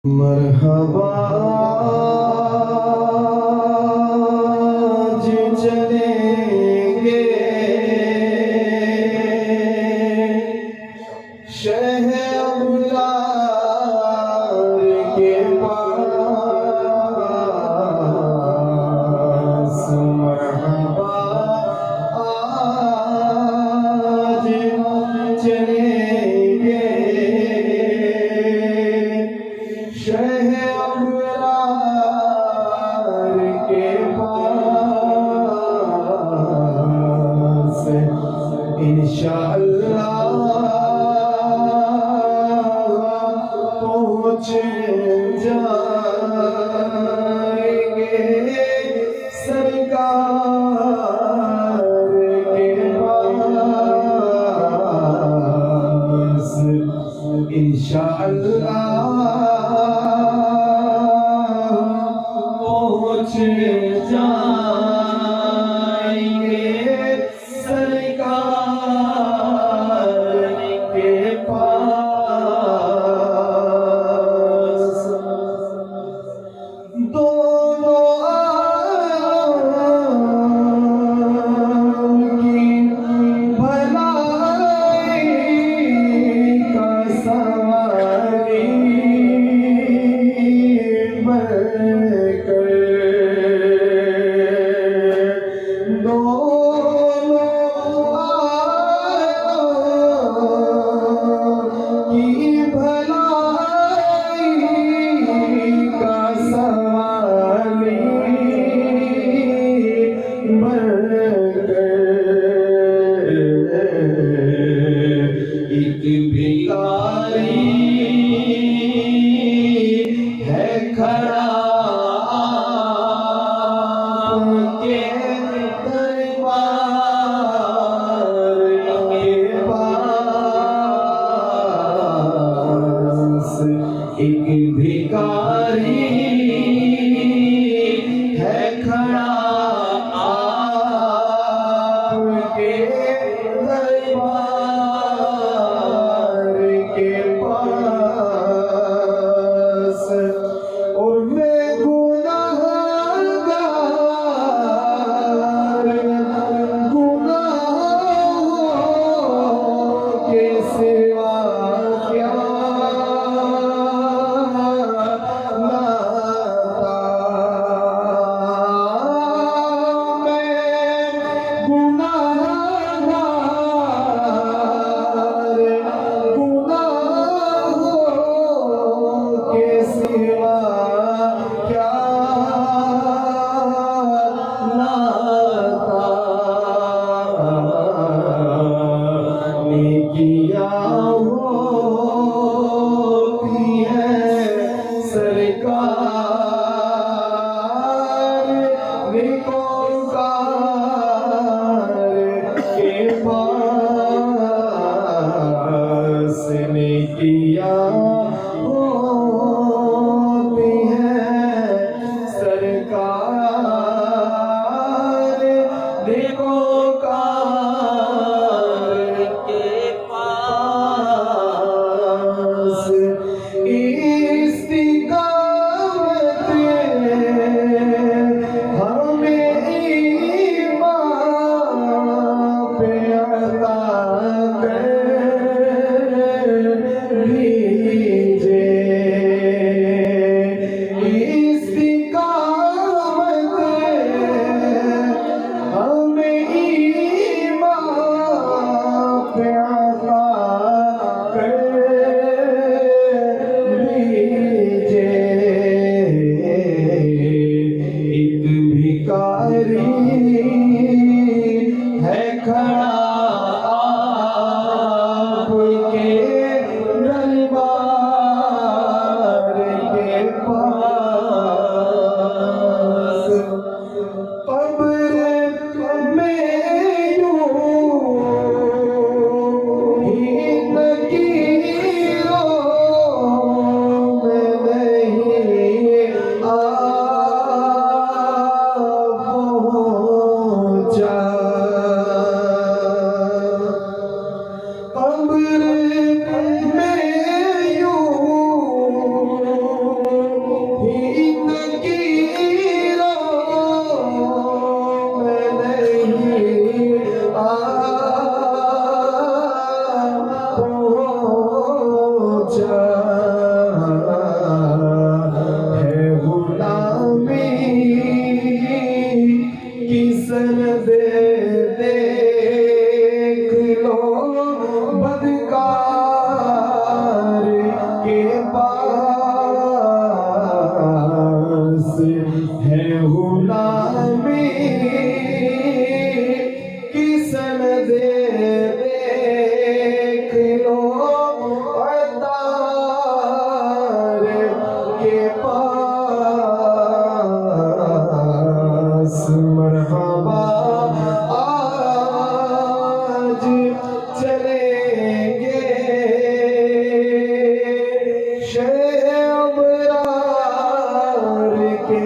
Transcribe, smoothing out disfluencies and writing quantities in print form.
मरहबा आज चलेंगे शह अबरार के पास। मरहबा आज चलेंगे शह अबरार के पास। इंशाअल्लाह पहुँच जाएंगे सरकार के पास। इंशाअल्लाह पहुँच जाएंगे सरकार के पास। दोनों आलम की भलाई का सवारी बनकर दोनों आलम की भलाई का सवारी बनकर एक भिखारी है खड़ा आपके दरबार के पास। एक भिखारी है खड़ा आपके दरबार के पास। और मैं गुनाहगार गुनाहों के सिवा क्या ना पास है गुलामी की सनद देख लो अतार के पास मरहबा आज चलेंगे शे अबरार के